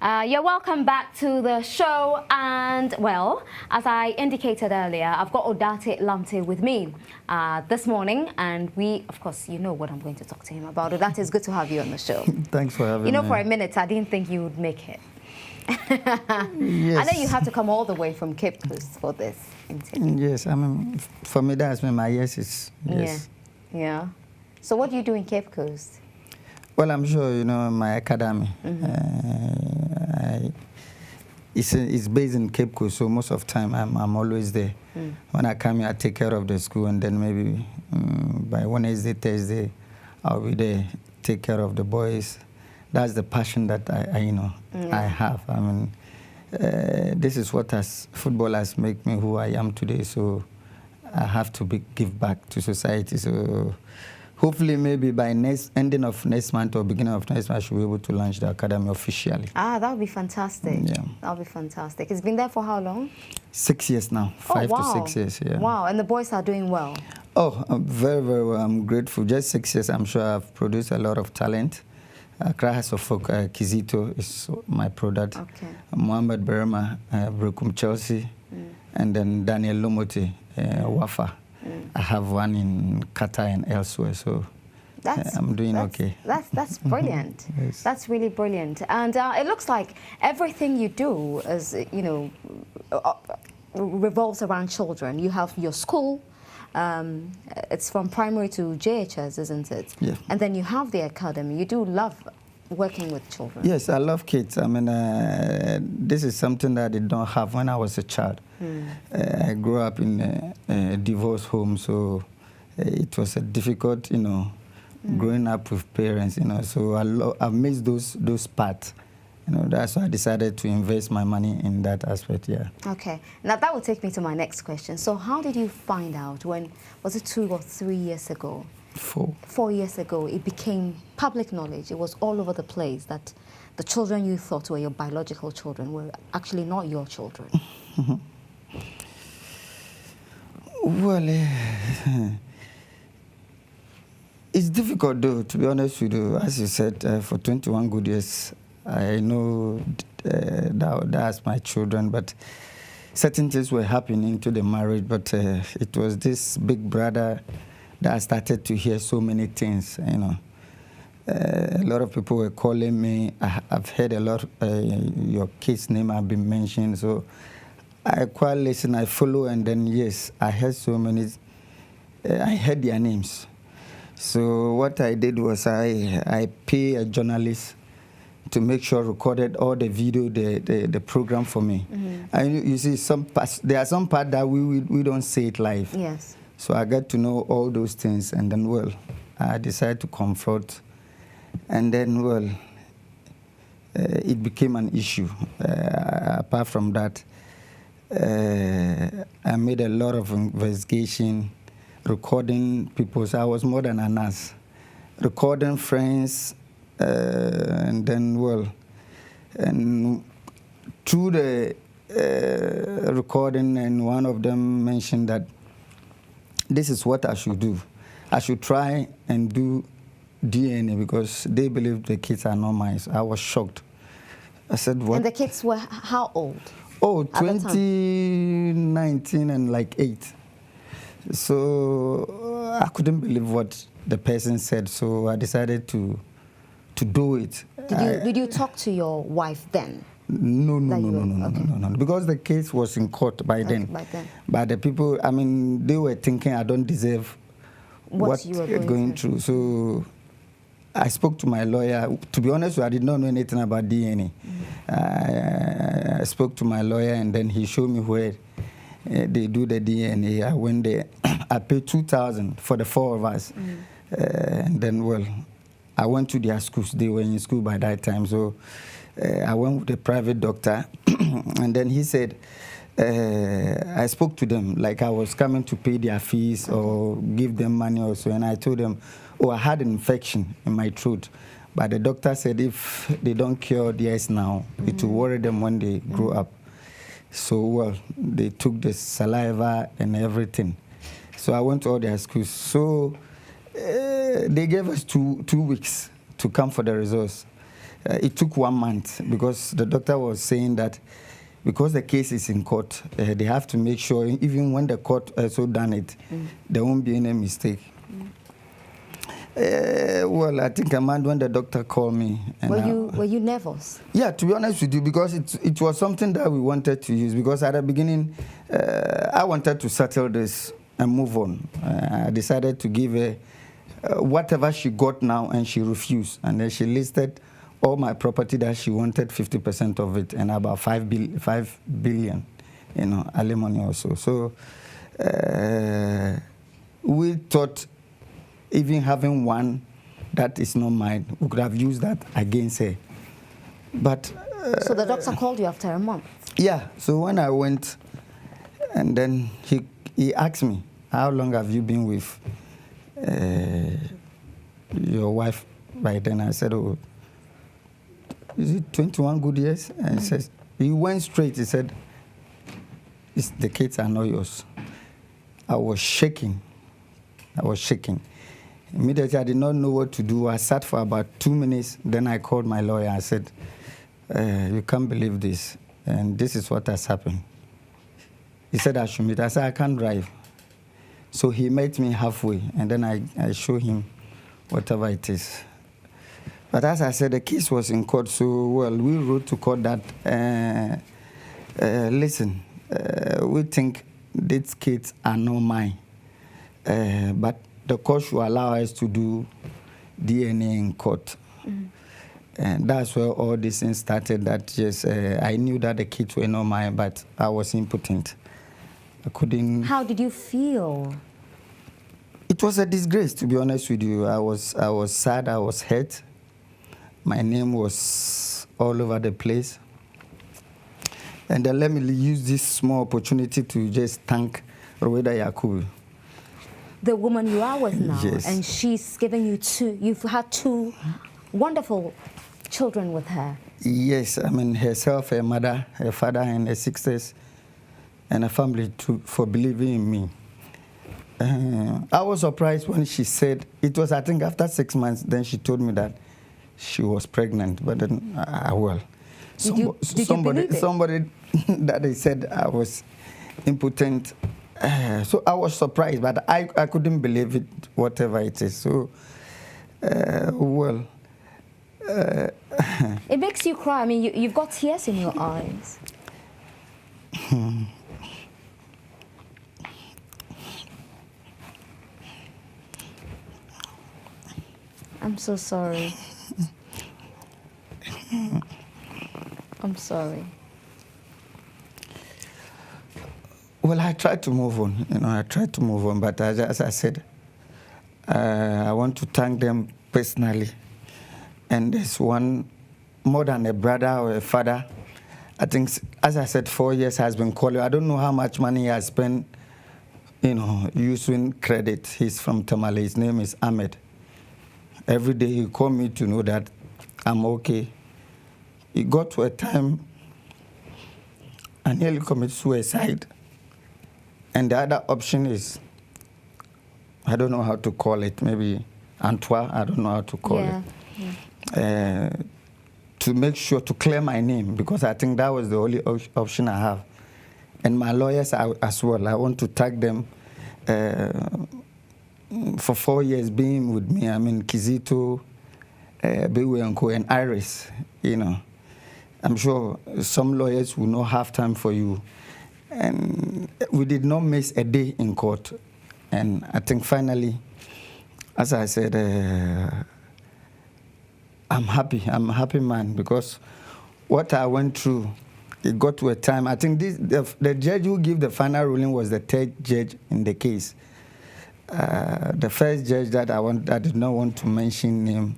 You're welcome back to the show, and well, as I indicated earlier, I've got Odate Lamte with me this morning, and we, of course, you know what I'm going to talk to him about. Odate, it's good to have you on the show. Thanks for having me. You know, for a minute, I didn't think you would make it. Yes. I know you had to come all the way from Cape Coast for this interview. Yes, I mean, for me, that's when my yes is yes. Yeah. So what do you do in Cape Coast? Well, I'm sure you know my academy. It's based in Cape Coast, so most of the time I'm always there. When I come here, I take care of the school, and then maybe by Wednesday, Thursday, I'll be there, take care of the boys. That's the passion that I have. I mean, this is what football has made me who I am today. So I have to give back to society. So hopefully, maybe by ending of next month or beginning of next month, I should be able to launch the academy officially. Ah, that would be fantastic. Yeah. That would be fantastic. It's been there for how long? 6 years now. 5 to 6 years, yeah. Wow, and the boys are doing well. Oh, very, very well. I'm grateful. Just 6 years, I'm sure I've produced a lot of talent. Accra House of Folk, Kizito is my product. Okay. Mohamed Berma, Brokum Chelsea, and then Daniel Lomote, Wafa. I have one in Qatar and elsewhere, so I'm doing okay. That's brilliant. Yes. That's really brilliant. And it looks like everything you do is, revolves around children. You have your school. It's from primary to JHS, isn't it? Yeah. And then you have the academy. You do love working with children. Yes, I love kids. I mean, this is something that I did not have when I was a child. I grew up in a divorced home, so it was a difficult, growing up with parents, So I missed those parts. That's why I decided to invest my money in that aspect, yeah. Okay. Now, that will take me to my next question. So how did you find out when, was it 2 or 3 years ago? 4. 4 years ago, it became public knowledge. It was all over the place that the children you thought were your biological children were actually not your children. Well, it's difficult, though, to be honest with you. As you said, for 21 good years, I know that's my children, but certain things were happening to the marriage, but it was this big brother that I started to hear so many things, A lot of people were calling me. I've heard a lot, your kid's name have been mentioned, so I quite listen, I follow, and then, yes, I heard so many, I heard their names. So what I did was I pay a journalist to make sure recorded all the video, the program for me. And you see, there are some parts that we don't say it live. Yes. So I got to know all those things, and then, well, I decided to confront, and then, well, it became an issue. Apart from that, I made a lot of investigation, recording people. So I was more than a nurse, recording friends, and then, well, and through the recording, and one of them mentioned that this is what I should do. I should try and do DNA because they believe the kids are not mine. I was shocked. I said, what? And the kids were how old? Oh, 2019 and like 8. So I couldn't believe what the person said, so I decided to do it. Did you talk to your wife then? No, because the case was in court by then. But the people, I mean, they were thinking I don't deserve what you were going through. So I spoke to my lawyer. To be honest, I did not know anything about DNA. I spoke to my lawyer, and then he showed me where they do the DNA. I went there. I paid 2,000 for the 4 of us. And then, well, I went to their schools. They were in school by that time. So I went with a private doctor, and then he said, I spoke to them like I was coming to pay their fees or give them money also, and I told them, oh, I had an infection in my throat, but the doctor said if they don't cure theirs now, it will worry them when they grow up. So, well, they took the saliva and everything. So I went to all their schools. So they gave us two weeks to come for the results. it took 1 month because the doctor was saying that because the case is in court, they have to make sure even when the court also done it, there won't be any mistake. Well, I think when the doctor called me. And were you nervous? Yeah, to be honest with you, because it was something that we wanted to use. Because at the beginning, I wanted to settle this and move on. I decided to give her whatever she got now, and she refused. And then she listed all my property that she wanted 50% of it, and about 5 billion, alimony also. So we thought, even having one that is not mine, we could have used that against her. But so the doctor called you after a month? Yeah. So when I went, and then he asked me, how long have you been with your wife? By then I said, oh, is it 21 good years? And he went straight. He said, the kids are not yours. I was shaking. Immediately, I did not know what to do. I sat for about 2 minutes. Then I called my lawyer. I said, you can't believe this. And this is what has happened. He said I should meet. I said, I can't drive. So he met me halfway. And then I showed him whatever it is. But as I said, the case was in court. So, well, we wrote to court that, listen, we think these kids are not mine. But the court should allow us to do DNA in court. And that's where all this thing started, that yes, I knew that the kids were not mine, but I was impotent. I couldn't... How did you feel? It was a disgrace, to be honest with you. I was sad, I was hurt. My name was all over the place. And then let me use this small opportunity to just thank Roweda Yakubu. The woman you are with now, yes. And she's given you you've had 2 wonderful children with her. Yes, I mean herself, her mother, her father, and her sisters, and her family for believing in me. I was surprised when she said, it was I think after 6 months, then she told me that she was pregnant, but then, well. Did you believe it? Somebody that they said I was impotent. So I was surprised, but I couldn't believe it, whatever it is. So, well. It makes you cry. I mean, you've got tears in your eyes. I'm so sorry. I'm sorry. Well, I tried to move on. I tried to move on, but as I said, I want to thank them personally. And there's one more than a brother or a father. I think, as I said, 4 years has been calling. I don't know how much money he has spent, using credit. He's from Tamale. His name is Ahmed. Every day he called me to know that I'm okay. He got to a time and nearly committed suicide. And the other option is, I don't know how to call it, maybe Antoine, I don't know how to call it. Yeah. To make sure to clear my name, because I think that was the only option I have. And my lawyers as well. I want to thank them for 4 years being with me. I mean, Kizito, Bewe and Iris, I'm sure some lawyers will not have time for you. And we did not miss a day in court. And I think finally, as I said, I'm happy. I'm a happy man, because what I went through, it got to a time. I think the judge who gave the final ruling was the 3rd judge in the case. The first judge that I did not want to mention name,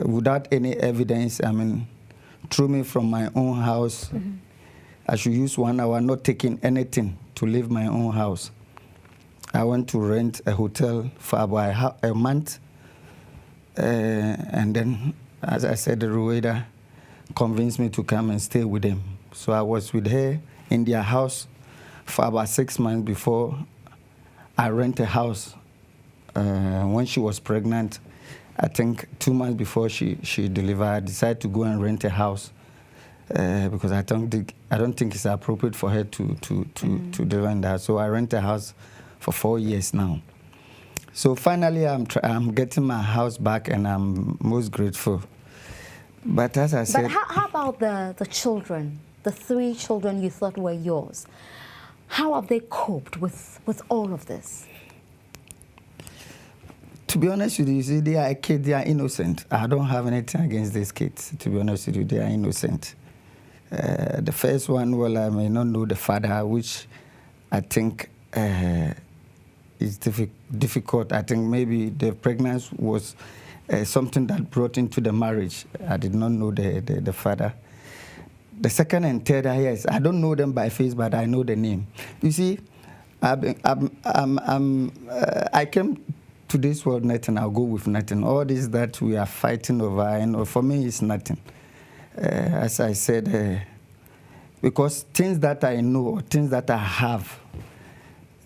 without any evidence, I mean, threw me from my own house. I should use 1 hour, not taking anything to leave my own house. I went to rent a hotel for about a month. And then, as I said, Roweda convinced me to come and stay with them. So I was with her in their house for about 6 months before I rented a house. When she was pregnant, I think 2 months before she delivered, I decided to go and rent a house because I don't think it's appropriate for her to deliver in that. So I rent a house for 4 years now. So finally, I'm getting my house back, and I'm most grateful. But as I said... But how about the children, the 3 children you thought were yours? How have they coped with all of this? To be honest with you, see, they are kids, they are innocent. I don't have anything against these kids, to be honest with you. They are innocent. The first one, well, I may not know the father, which I think is difficult. I think maybe the pregnancy was something that brought into the marriage. I did not know the father. The second and third, yes, I don't know them by face, but I know the name. You see, I came to this world nothing, I'll go with nothing. All this that we are fighting over, and for me, it's nothing. As I said, because things that I know, things that I have,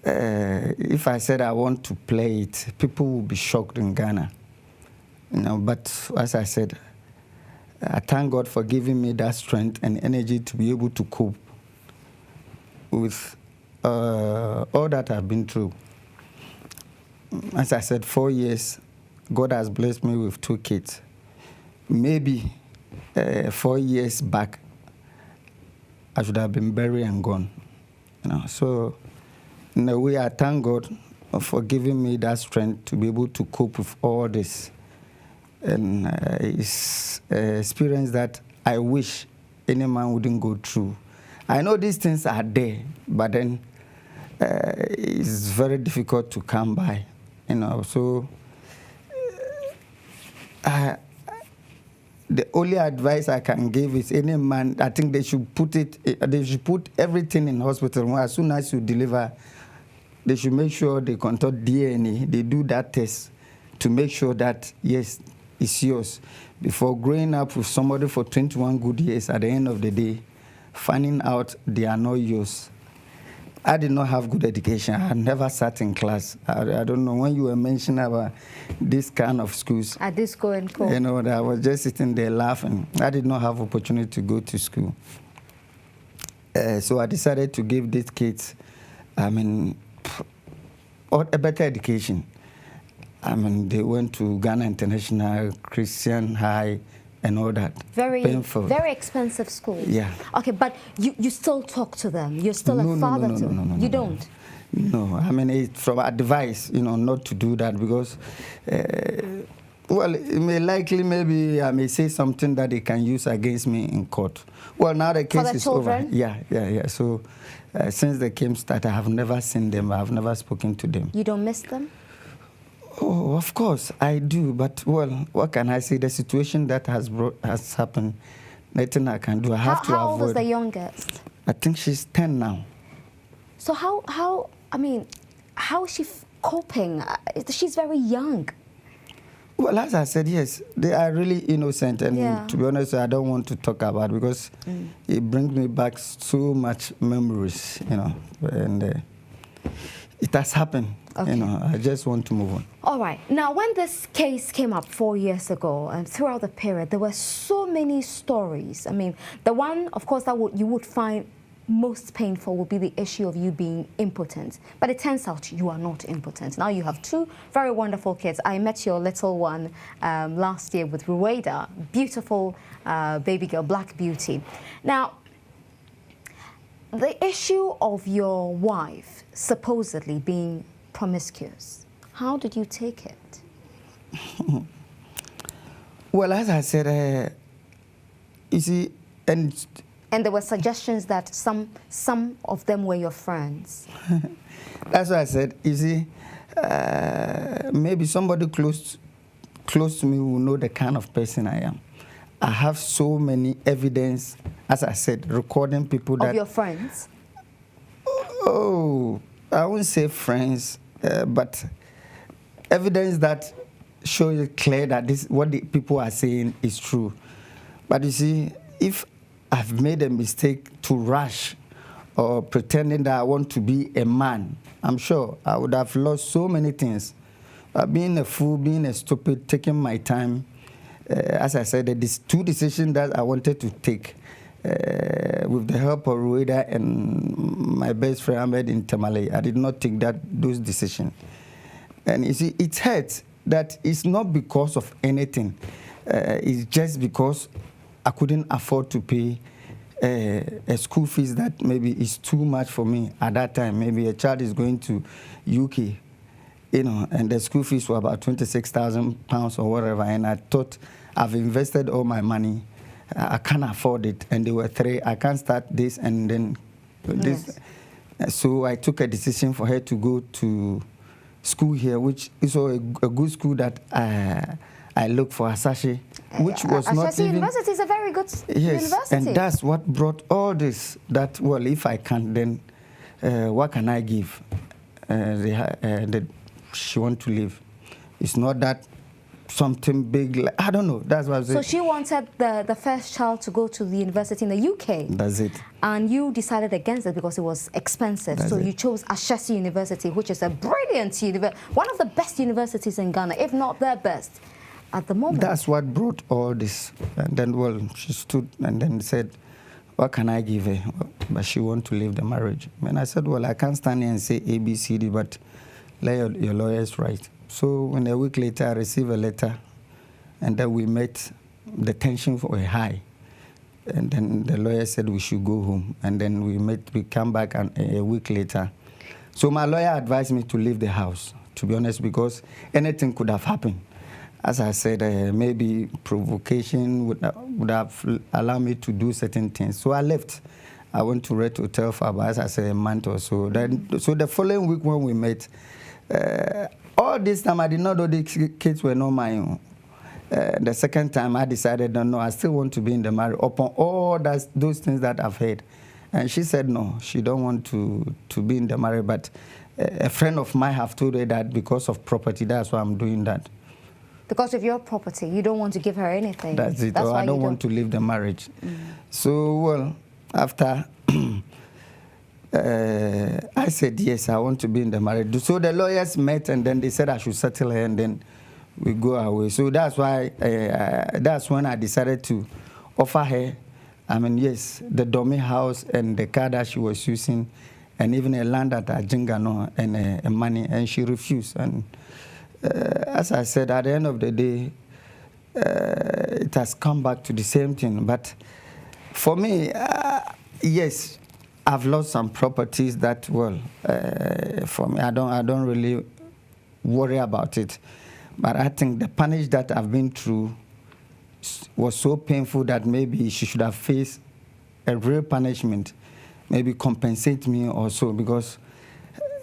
if I said I want to play it, people will be shocked in Ghana. You know, but as I said, I thank God for giving me that strength and energy to be able to cope with all that I've been through. As I said, 4 years, God has blessed me with 2 kids. Maybe 4 years back, I should have been buried and gone. You know, so in a way, I thank God for giving me that strength to be able to cope with all this. And it's an experience that I wish any man wouldn't go through. I know these things are there, but then it's very difficult to come by. You know, so the only advice I can give is any man, I think they should put everything in hospital. As soon as you deliver, they should make sure they conduct DNA, they do that test to make sure that, yes, it's yours. Before growing up with somebody for 21 good years, at the end of the day, finding out they are not yours. I did not have good education. I never sat in class. I don't know, when you were mentioning about this kind of schools. At this school and co. You know, I was just sitting there laughing. I did not have opportunity to go to school. So I decided to give these kids, I mean, a better education. I mean, they went to Ghana International, Christian High, and all that. Very painful. Very expensive schools. Yeah. Okay, but you still talk to them. You're still a father to them. You don't? No, I mean, it's from advice, you know, not to do that because, well, it may likely, maybe I may say something that they can use against me in court. Well, now the case is over. Yeah. So since the case started, I have never seen them. I have never spoken to them. You don't miss them? Oh, of course, I do. But, well, what can I say? The situation that has happened, nothing I can do. I have to avoid. How old is the youngest? I think she's 10 now. So how is she coping? She's very young. Well, as I said, yes, they are really innocent. And to be honest, I don't want to talk about it because it brings me back so much memories, you know. And it has happened. Okay. You know, I just want to move on. All right. Now, when this case came up 4 years ago, and throughout the period, there were so many stories. I mean, the one, of course, that you would find most painful would be the issue of you being impotent. But it turns out you are not impotent. Now you have 2 very wonderful kids. I met your little one last year with Rueda, beautiful baby girl, Black Beauty. Now, the issue of your wife supposedly being promiscuous, how did you take it? Well, as I said, you see, and there were suggestions that some of them were your friends. That's what I said. You see, maybe somebody close to me will know the kind of person I am. I have so many evidence, as I said, recording people that... Of your friends? Oh, I wouldn't say friends, but evidence that shows it clear that what the people are saying is true. But you see, if I've made a mistake to rush or pretending that I want to be a man, I'm sure I would have lost so many things. being a fool, being a stupid, taking my time. As I said, these two decisions that I wanted to take with the help of Rueda and my best friend Ahmed in Tamale, I did not take those decisions. And you see, it hurts that it's not because of anything. It's just because I couldn't afford to pay a school fees that maybe is too much for me at that time. Maybe a child is going to UK, you know, and the school fees were about £26,000 or whatever, and I thought I've invested all my money. I can't afford it, and there were 3. I can't start this and then this. Yes. So I took a decision for her to go to school here, which is a good school that I looked for, Asashi, which was not Ashesi even... University is a very good university. And that's what brought all this, that, well, if I can, then what can I give? She wants to live. It's not that something big, I don't know, that's what I'm saying. So she wanted the first child to go to the university in the UK? That's it. And you decided against it because it was expensive. So you chose Ashesi University, which is a brilliant university, one of the best universities in Ghana, if not the best at the moment. That's what brought all this. And then, well, she stood and then said, what can I give her? But she wants to leave the marriage. And I said, well, I can't stand here and say A, B, C, D, but let your lawyers write. So when a week later, I received a letter, and then we met. The tensions were high. And then the lawyer said we should go home. And then we come back a week later. So my lawyer advised me to leave the house, to be honest, because anything could have happened. As I said, maybe provocation would have allowed me to do certain things. So I left. I went to Red Hotel for about, as I said, a month or so. So the following week when we met, all this time I did not know the kids were not my own. The second time I decided, no, I still want to be in the marriage upon all those things that I've heard. And she said no, she don't want to be in the marriage, but a friend of mine have told her that because of property, that's why I'm doing that. Because of your property, you don't want to give her anything. That's it. That's why I don't want to leave the marriage. So, well, after I said, yes, I want to be in the marriage. So the lawyers met, and then they said I should settle her, and then we go away. So that's why, that's when I decided to offer her, I mean, yes, the dummy house and the car that she was using, and even a land at Ajingano and money, and she refused. And as I said, at the end of the day, it has come back to the same thing. But for me, yes, I've lost some properties that, well, for me, I don't really worry about it. But I think the punish that I've been through was so painful that maybe she should have faced a real punishment, maybe compensate me or so, because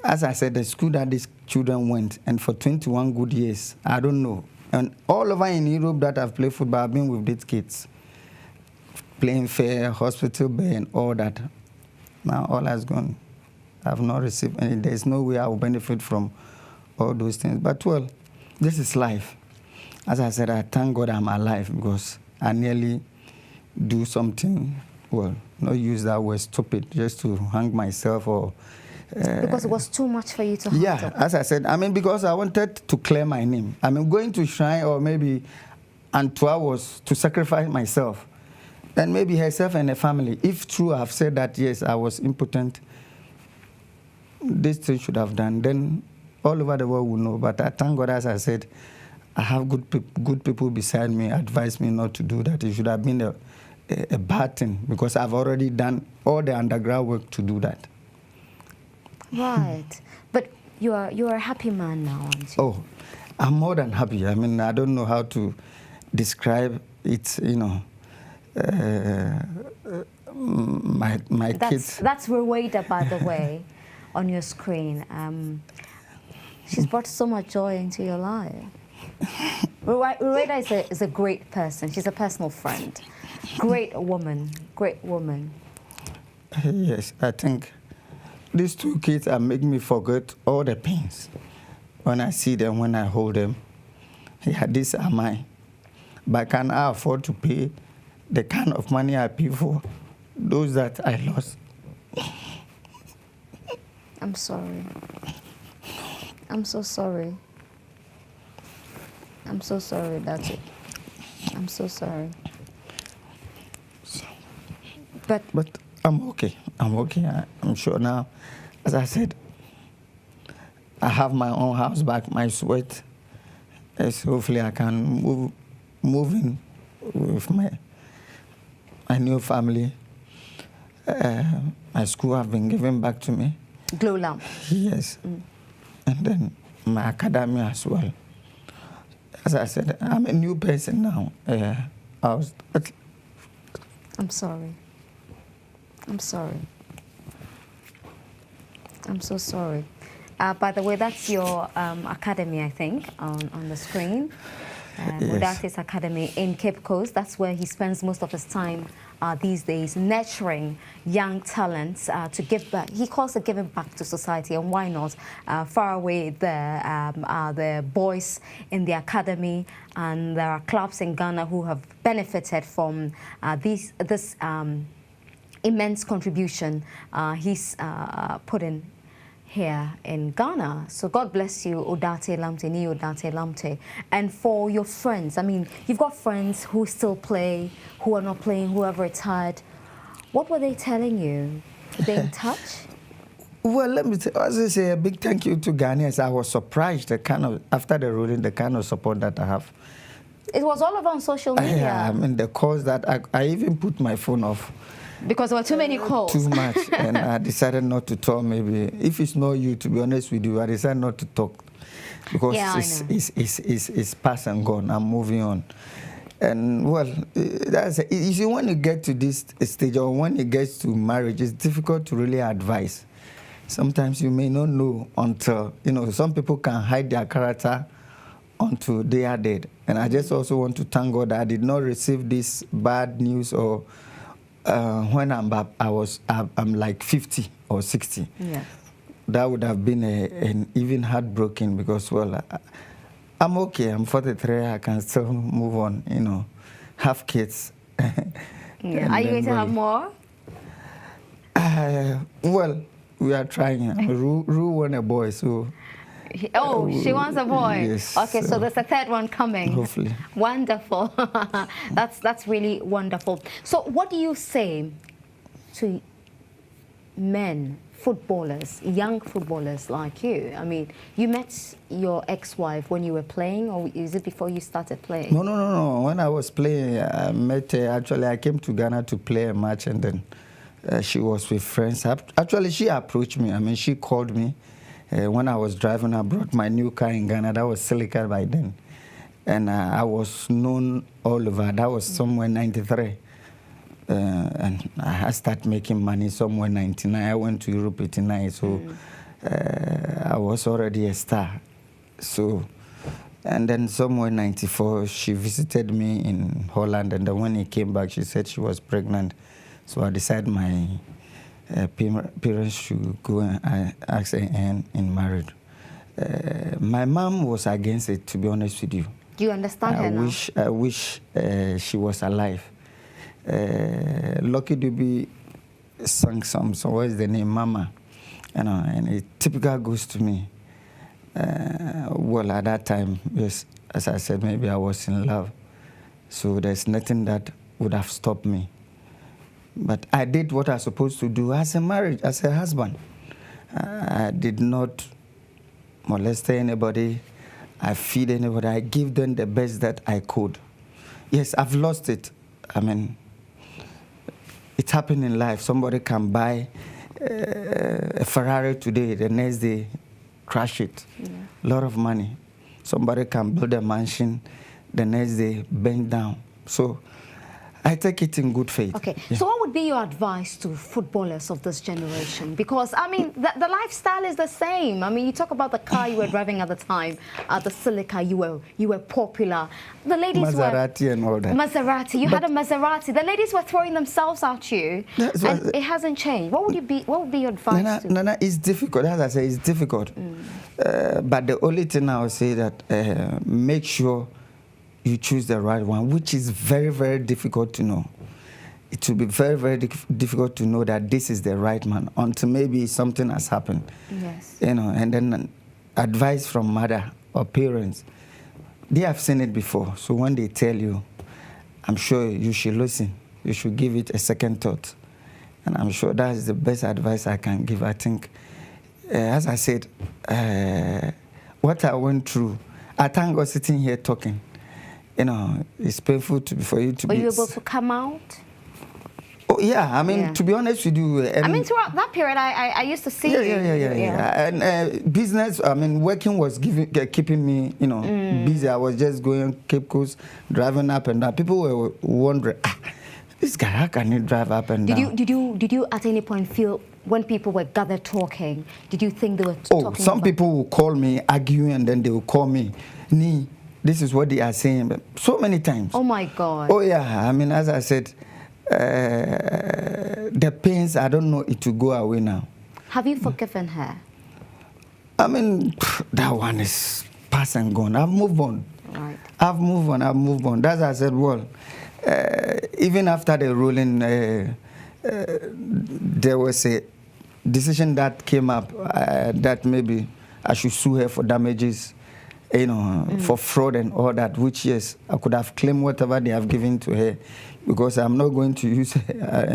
as I said, the school that these children went, and for 21 good years, I don't know. And all over in Europe that I've played football, I've been with these kids, playing fair, hospital bed, and all that. Now all has gone. I've not received any. There's no way I will benefit from all those things. But well, this is life. As I said, I thank God I'm alive, because I nearly do something, well, not use that word stupid, just to hang myself or... because it was too much for you to handle. Yeah, as I said, I mean, because I wanted to clear my name. I mean, going to shrine or maybe Antoine was to sacrifice myself. And maybe herself and her family. If true, I've said that, yes, I was impotent, this thing should have done, then all over the world will know. But I thank God, as I said, I have good people beside me, advise me not to do that. It should have been a bad thing, because I've already done all the underground work to do that. Right. But you are a happy man now, aren't you? Oh, I'm more than happy. I mean, I don't know how to describe it, you know. My kids. That's Rueda, by the way, on your screen. She's brought so much joy into your life. Rueda is a great person. She's a personal friend. Great woman. Great woman. Yes, I think these two kids are making me forget all the pains. When I see them, when I hold them, yeah, these are mine. But can I afford to pay the kind of money I pay for those that I lost? I'm sorry. I'm so sorry. I'm so sorry, that's it. I'm so sorry. But I'm okay. I'm okay. I'm sure now. As I said, I have my own house back, my sweat. Yes, hopefully I can move in with my new family. My school have been given back to me. Glow Lamp. Yes. And then my academy as well. As I said, I'm a new person now. I'm sorry. I'm sorry. I'm so sorry. By the way, that's your academy, I think, on the screen. Odate's Academy in Cape Coast. That's where he spends most of his time these days, nurturing young talents to give back. He calls it giving back to society, and why not? Far away there are the boys in the academy, and there are clubs in Ghana who have benefited from this immense contribution he's put in here in Ghana. So God bless you, Odate Lamptey, Nii Odate Lamptey. And for your friends, I mean, you've got friends who still play, who are not playing, who have retired. What were they telling you? Are they in touch? Well, let me say a big thank you to Ghanaians. I was surprised after the ruling, the kind of support that I have. It was all over on social media. Yeah, I mean, the calls that I even put my phone off. Because there were too many calls. Too much. And I decided not to talk, maybe. If it's not you, to be honest with you, I decided not to talk. Because it's past and gone. I'm moving on. And, well, that's it. You see, when you get to this stage, or when it gets to marriage, it's difficult to really advise. Sometimes you may not know until, some people can hide their character until they are dead. And I just also want to thank God that I did not receive this bad news or when I'm like 50 or 60. Yeah. That would have been an even heartbroken because, well, I'm okay. I'm 43. I can still move on, have kids. Yeah. Are you going to have more? Well, we are trying. Ru want a boy, so... Oh, she wants a boy. Yes. Okay, so there's a third one coming. Hopefully. Wonderful. That's really wonderful. So what do you say to men, footballers, young footballers like you? I mean, you met your ex-wife when you were playing, or is it before you started playing? No. When I was playing, I met her. Actually, I came to Ghana to play a match, and then she was with friends. Actually, she approached me. I mean, she called me. When I was driving, I brought my new car in Ghana. That was Silica by then. And I was known all over. That was somewhere 93. And I started making money somewhere 99. I went to Europe 89. So I was already a star. So, and then somewhere 94, she visited me in Holland. And then when he came back, she said she was pregnant. So I decided my parents should go and ask her hand in marriage. My mom was against it, to be honest with you. Do you understand her now? I wish she was alive. Lucky Dube sang some song. What is the name? Mama. And it typically goes to me. Well, at that time, yes, as I said, maybe I was in love. So there's nothing that would have stopped me. But I did what I was supposed to do as a husband. I did not molest anybody. I feed anybody. I give them the best that I could. Yes, I've lost it. I mean, it happened in life. Somebody can buy a Ferrari today, the next day, crash it. Yeah. A lot of money. Somebody can build a mansion, the next day, bend down. So I take it in good faith. Okay, yeah. So what would be your advice to footballers of this generation? Because, I mean, the lifestyle is the same. I mean, you talk about the car you were driving at the time, the Silica, you were popular. The ladies Maserati and all that. Maserati, you had a Maserati. The ladies were throwing themselves at you, and it hasn't changed. What would be your advice? Nana, it's difficult. As I say, it's difficult. But the only thing I would say that make sure you choose the right one, which is very, very difficult to know. It will be very, very difficult to know that this is the right man until maybe something has happened. Yes. And then advice from mother or parents. they have seen it before. So when they tell you, I'm sure you should listen. You should give it a second thought. And I'm sure that is the best advice I can give. I think, as I said, what I went through, I thank God sitting here talking. You know, it's painful for you to be... Were you able to come out? Oh, yeah. I mean, to be honest with you... I mean, throughout that period, I used to see you. Yeah. And business, I mean, working was keeping me, you know, busy. I was just going Cape Coast, driving up and down. People were wondering, this guy, how can he drive up and down? Did you at any point feel, when people were gathered talking, did you think they were talking about... some people will call me, arguing, and then they will call me, Nee, this is what they are saying. So many times. Oh, my God. Oh, yeah. I mean, as I said, the pains, I don't know it will go away now. Have you forgiven her? I mean, that one is past and gone. I've moved on. Right. I've moved on. That's why I said, well, even after the ruling, there was a decision that came up that maybe I should sue her for damages, you know, for fraud and all that, which, yes, I could have claimed whatever they have given to her, because I'm not going to use,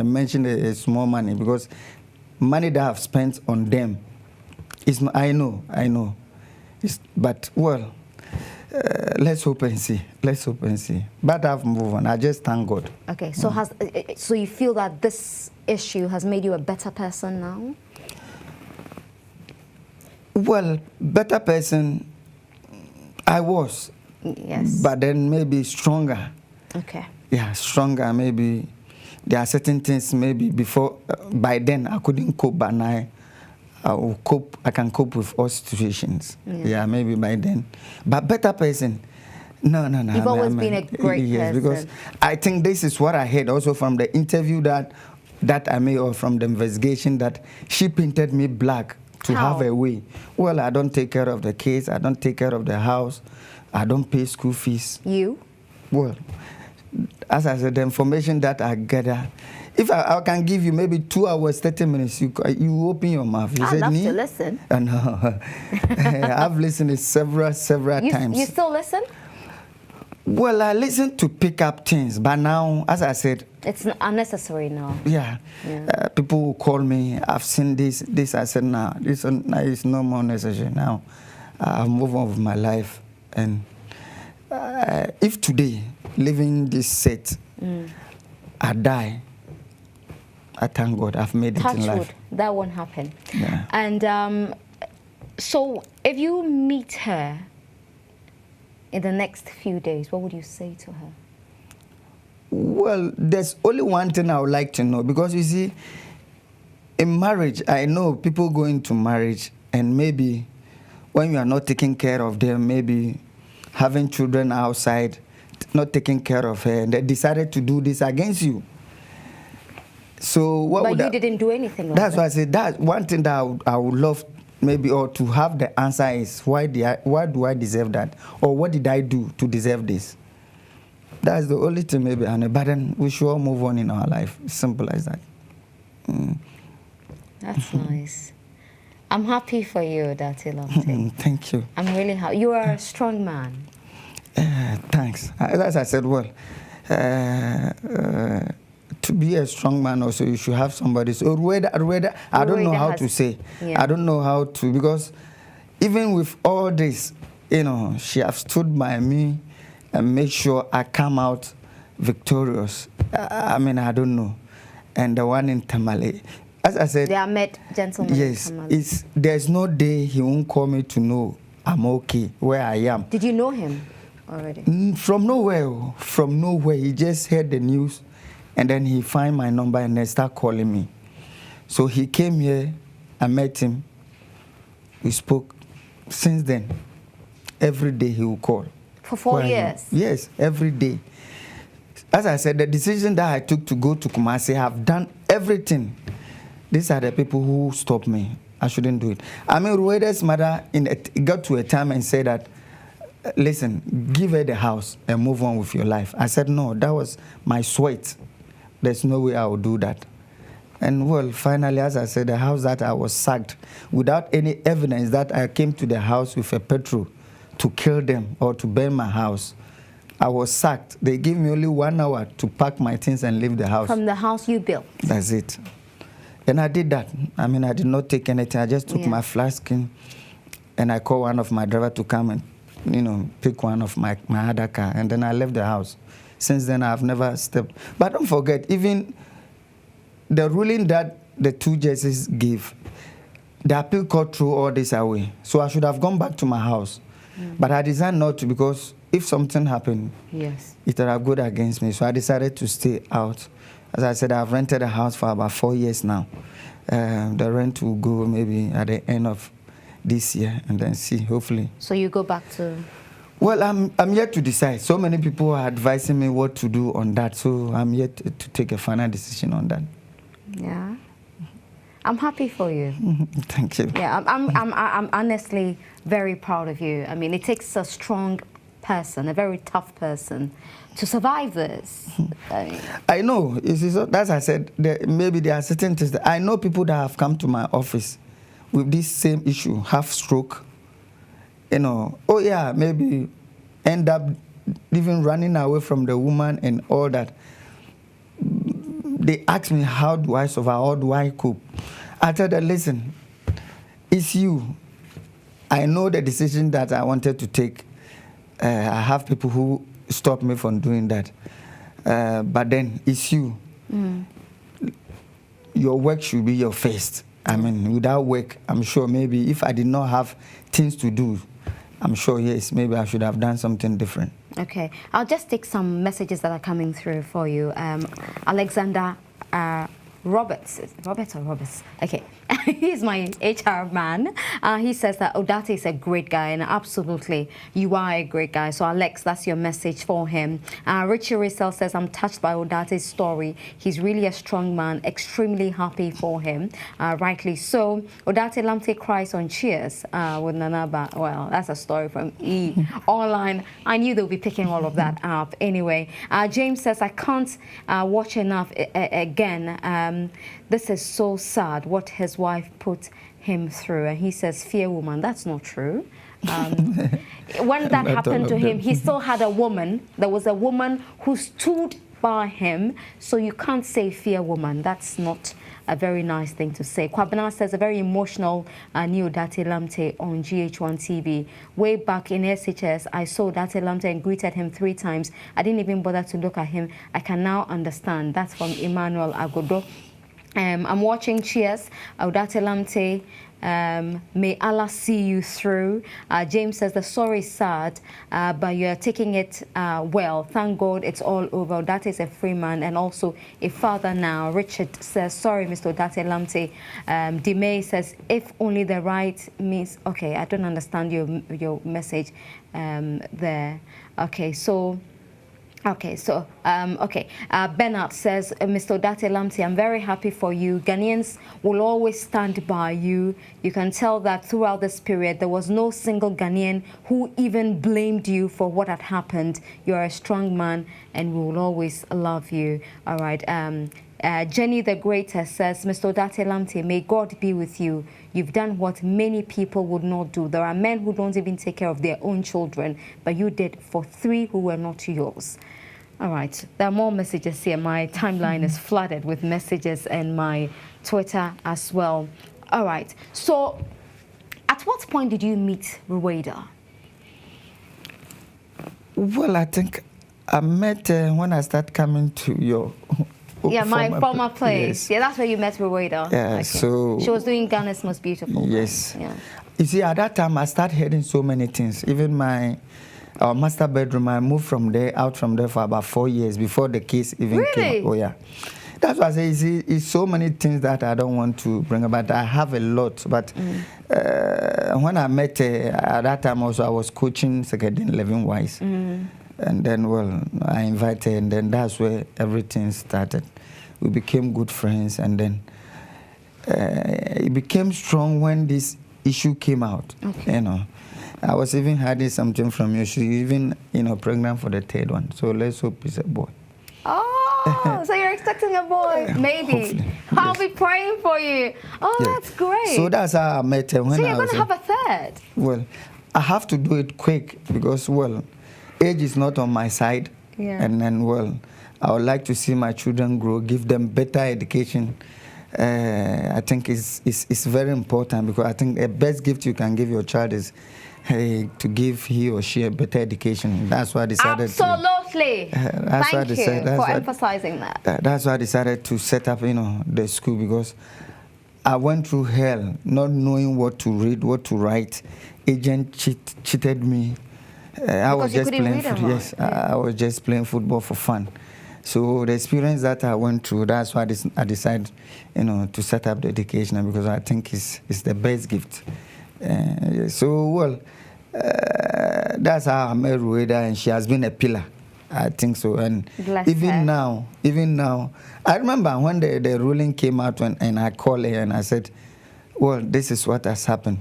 mention a small money, because money that I've spent on them, is not, I know. But, well, let's hope and see. But I've moved on. I just thank God. Okay, so so you feel that this issue has made you a better person now? Well, better person, I was. Yes. But then maybe stronger. Okay. Yeah, stronger. Maybe there are certain things maybe before, by then I couldn't cope, but now I can cope with all situations. Yeah, maybe by then. But better person, no. You've always been a great person. Yes, because I think this is what I heard also from the interview that I made, or from the investigation, that she painted me black to have a way. Well, I don't take care of the kids. I don't take care of the house. I don't pay school fees. You? Well, as I said, the information that I gather, if I can give you maybe 2 hours, 30 minutes, you open your mouth. You I'd love to listen. No. I've listened several times. You still listen? Well, I listen to pick up things, but now, as I said... It's unnecessary now. Yeah. People will call me, I've seen this. I said, no, this is no more necessary now. I've moved on with my life. And if today, living this set, I die, I thank God I've made it in life. That won't happen. Yeah. And so if you meet her in the next few days, what would you say to her? Well, there's only one thing I would like to know, because you see, in marriage, I know people go into marriage and maybe when you are not taking care of them, maybe having children outside, not taking care of her, and they decided to do this against you. So what but you didn't do anything like that's why I said that one thing that I would love maybe, or to have the answer is, why do I deserve that? Or what did I do to deserve this? That's the only thing maybe, but then we should all move on in our life. Simple as that. That's nice. I'm happy for you, Odaate Lamptey. Thank you. I'm really happy. You are a strong man. Thanks. As I said, well, to be a strong man also, you should have somebody. So I don't know how to say. Yeah. I don't know how to, because even with all this, you know, she has stood by me and make sure I come out victorious. I mean, I don't know. And the one in Tamale, as I said... They are met gentlemen. Yes, there's no day he won't call me to know I'm okay, where I am. Did you know him already? From nowhere. He just heard the news, and then he find my number and then start calling me. So he came here, I met him, we spoke. Since then, every day he will call. For 4 years? Yes, every day. As I said, the decision that I took to go to Kumasi, I've done everything. These are the people who stopped me. I shouldn't do it. I mean, Rueda's mother got to a time and said that, listen, give her the house and move on with your life. I said, no, that was my sweat. There's no way I would do that. And well, finally, as I said, the house that I was sacked, without any evidence that I came to the house with a petrol to kill them or to burn my house. I was sacked. They gave me only 1 hour to pack my things and leave the house. From the house you built? That's it. And I did that. I mean, I did not take anything. I just took my flask and I called one of my driver to come and, you know, pick one of my other car. And then I left the house. Since then, I've never stepped. But don't forget, even the ruling that the 2 judges gave, the appeal court threw all this away. So I should have gone back to my house. But I decided not to, because if something happened, it would have gone against me. So I decided to stay out. As I said, I've rented a house for about 4 years now. The rent will go maybe at the end of this year, and then see, hopefully. So you go back to... Well, I'm yet to decide. So many people are advising me what to do on that. So I'm yet to take a final decision on that. Yeah. I'm happy for you. Thank you. Yeah, I'm honestly very proud of you. I mean, it takes a strong person, a very tough person, to survive this. I know. As I said, maybe there are certain things that I know people that have come to my office with this same issue, half stroke. You know, oh yeah, maybe end up even running away from the woman and all that. They ask me, how do I survive? How do I cope? I tell them, listen, it's you. I know the decision that I wanted to take. I have people who stop me from doing that. But then it's you. Your work should be your first. I mean, without work, I'm sure maybe if I did not have things to do, I'm sure, yes, maybe I should have done something different. Okay. I'll just take some messages that are coming through for you. Alexander Roberts. Roberts or Roberts? Okay. He's my HR man. He says that Odate is a great guy, and absolutely, you are a great guy. So, Alex, that's your message for him. Richie Rissell says, I'm touched by Odate's story. He's really a strong man, extremely happy for him. Rightly so. Odate Lamptey cries on Cheers with Nanaba. Well, that's a story from E! Online. I knew they'll be picking all of that up. Anyway, James says, I can't watch enough again. This is so sad what his wife put him through. And he says, fear woman. That's not true. When that happened to him, he still had a woman. There was a woman who stood by him. So you can't say fear woman. That's not a very nice thing to say. Kwabena says, a very emotional new Odate Lamptey on GH1 TV. Way back in SHS, I saw Odate Lamptey and greeted him 3 times. I didn't even bother to look at him. I can now understand. That's from Emmanuel Agodo. I'm watching Cheers, Odate Lamptey. May Allah see you through. James says the story is sad, but you're taking it well. Thank God it's all over. Odate is a free man and also a father now. Richard says, sorry, Mr. Odate Lamptey. Dimay says, if only the right means... Okay, I don't understand your message there. Okay, so... Okay, so, Bernard says, Mr. Odate Lamptey, I'm very happy for you. Ghanaians will always stand by you. You can tell that throughout this period, there was no single Ghanaian who even blamed you for what had happened. You're a strong man, and we will always love you. All right. Jenny the Greater says, Mr. Odate Lamptey, may God be with you. You've done what many people would not do. There are men who don't even take care of their own children, but you did for 3 who were not yours. All right, there are more messages here. My timeline is flooded with messages and my Twitter as well. All right, so at what point did you meet Ruwaida? Well, I think I met when I started coming to your... Yeah, my former place. Yes. Yeah, that's where you met Ruwaida. Yeah, okay. So... She was doing Ghana's Most Beautiful. Yes. Yeah. You see, at that time, I started hearing so many things. Even our master bedroom, I moved out from there for about 4 years before the case even came up. Oh, yeah. That's why I say, it's so many things that I don't want to bring about. I have a lot, but when I met her, at that time also, I was coaching Secretary Levin Wise. And then, well, I invited her, and then that's where everything started. We became good friends, and then it became strong when this issue came out. Okay. You know, I was even hiding something from you. She's even, pregnant for the 3rd one. So let's hope it's a boy. Oh, so you're expecting a boy? Maybe. Hopefully. I'll be praying for you. Oh, yeah. That's great. So that's how I met her. So you're going to have a 3rd? Well, I have to do it quick because, well, age is not on my side. Yeah. And then, well, I would like to see my children grow, give them better education. I think it's very important because I think the best gift you can give your child is to give he or she a better education. That's why I decided Absolutely. Thank you for emphasizing that. That's why I decided to set up, the school, because I went through hell not knowing what to read, what to write. Agent cheated me. I was just playing football. Yes, yeah. I was just playing football for fun. So the experience that I went through, that's why I decided, to set up the education, because I think it's the best gift. So, well, that's how I met Rueda, and she has been a pillar. I think so. And even now, I remember when the ruling came out and I called her and I said, well, this is what has happened.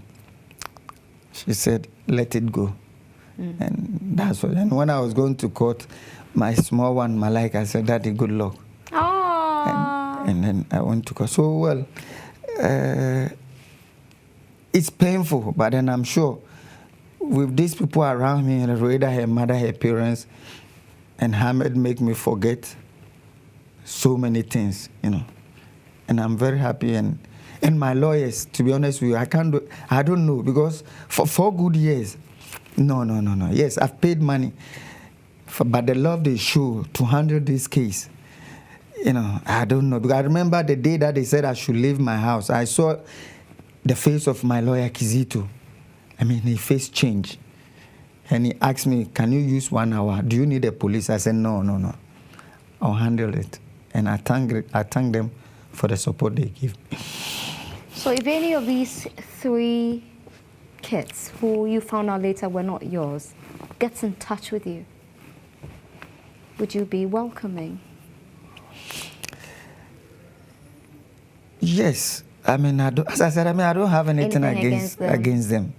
She said, let it go. And that's what. And when I was going to court, my small one, Malaika, said, Daddy, good luck. And then I went to court. So, well, it's painful, but then I'm sure with these people around me, Rueda, her mother, her parents, and Hamed make me forget so many things, And I'm very happy. And my lawyers, to be honest with you, I don't know, because for 4 good years, no. Yes, I've paid money, but the love they show to handle this case, I don't know. Because I remember the day that they said I should leave my house, I saw the face of my lawyer, Kizito. His face changed. And he asked me, can you use 1 hour? Do you need a police? I said, no. I'll handle it. And I thank them for the support they give. So if any of these 3 kids who you found out later were not yours gets in touch with you, would you be welcoming? Yes. As I said, I don't have anything against them.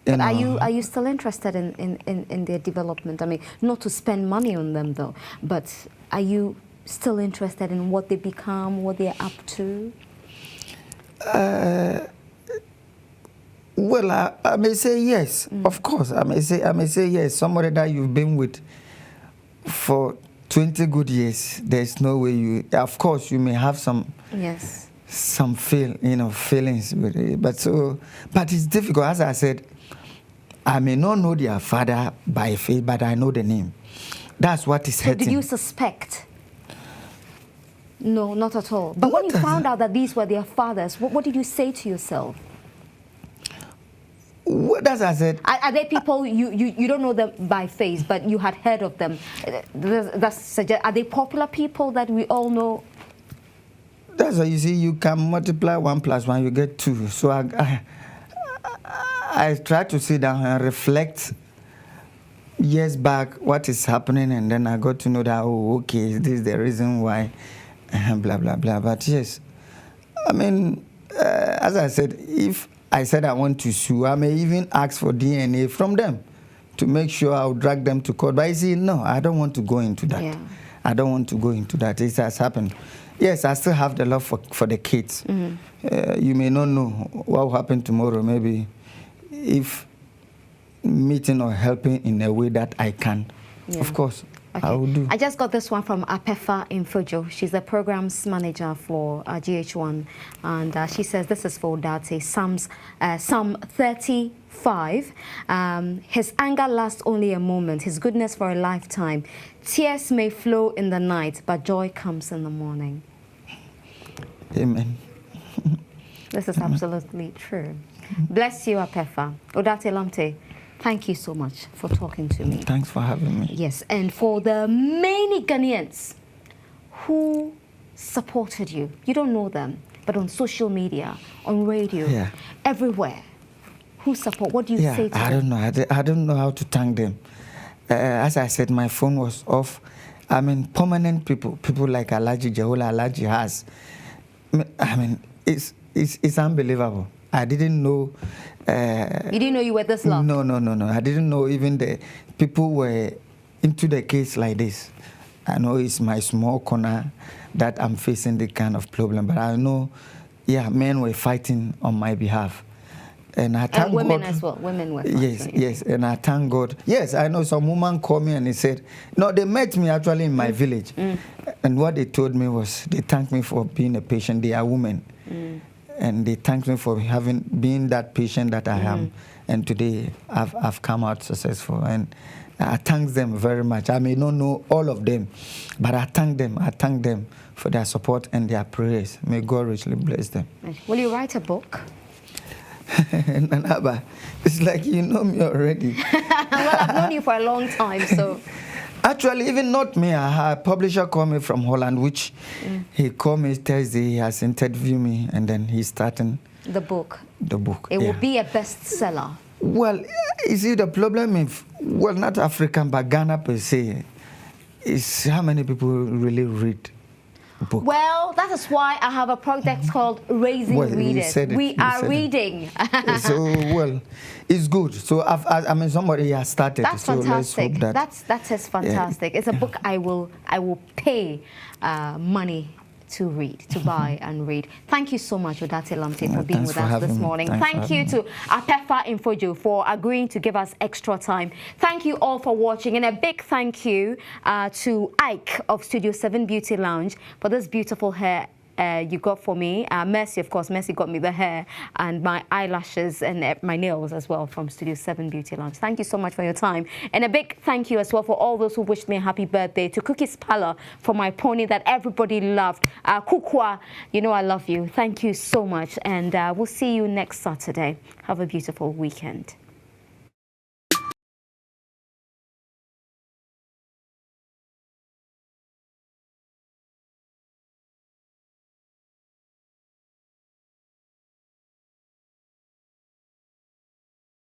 But are you still interested in their development? Not to spend money on them, though, but are you still interested in what they become, what they're up to? Well, I may say yes, of course. I may say yes. Somebody that you've been with for 20 good years, there's no way of course, you may have some feelings with it. But it's difficult. As I said, I may not know their father by faith, but I know the name. That's what is hurting. Did you suspect? No, not at all. But when you found out that these were their fathers, what did you say to yourself? As I said, are they people you don't know them by face, but you had heard of them? Are they popular people that we all know? That's what you see. You can multiply 1 + 1, you get 2. So I try to sit down and reflect years back what is happening, and then I got to know that, okay, this is the reason why, blah, blah, blah. But yes, as I said, if I said I want to sue, I may even ask for DNA from them to make sure I'll drag them to court. But you see, no, I don't want to go into that. Yeah. I don't want to go into that. It has happened. Yes, I still have the love for the kids. You may not know what will happen tomorrow, maybe, if meeting or helping in a way that I can. Yeah. Of course, okay. I will do. I just got this one from Apefa Infojo. She's the programs manager for GH1. And she says, this is for Odate, Psalm 35. His anger lasts only a moment, his goodness for a lifetime. Tears may flow in the night, but joy comes in the morning. Amen. This is absolutely true. Bless you, Apefa. Odate Lamptey, thank you so much for talking to me. Thanks for having me. Yes, and for the many Ghanaians who supported you, you don't know them, but on social media, on radio, everywhere, who support, what do you say to them? I don't know. I don't know how to thank them. As I said, my phone was off. Permanent people like Alaji Jehola, Alaji Has. It's unbelievable. I didn't know. You didn't know you were this long? No. I didn't know even the people were into the case like this. I know it's my small corner that I'm facing the kind of problem, but I know, men were fighting on my behalf. And I thank women God. as well. Women were. Yes. And I thank God. Yes, I know some woman called me and he said, no, they met me actually in my village. And what they told me was, they thanked me for being a patient. They are women. And they thanked me for being that patient that I am. And today I've come out successful. And I thank them very much. I may not know all of them, but I thank them. I thank them for their support and their prayers. May God richly bless them. Will you write a book? Nanaba, it's like you know me already. Well, I've known you for a long time, so. Actually, even not me. A publisher called me from Holland, which he called me Thursday. He has interviewed me, and then he's starting the book. The book. It will be a bestseller. Well, you see, the problem is, well, not African, but Ghana per se, is how many people really read book. Well, that is why I have a project called Raising Readers. We are reading. So, well, it's good. So, I mean, somebody has started. That's so fantastic. Let's hope that is fantastic. Yeah. It's a book I will pay money to read, to buy and read. Thank you so much, Odaate Lamptey, for being with us this morning. Thank you to Apefa Infojo for agreeing to give us extra time. Thank you all for watching, and a big thank you to Ike of Studio 7 Beauty Lounge for this beautiful hair you got for me. Mercy, of course. Mercy got me the hair and my eyelashes and my nails as well from Studio 7 Beauty Lounge. Thank you so much for your time. And a big thank you as well for all those who wished me a happy birthday. To Cookies Parlor for my pony that everybody loved. Kukwa, you know I love you. Thank you so much. And we'll see you next Saturday. Have a beautiful weekend.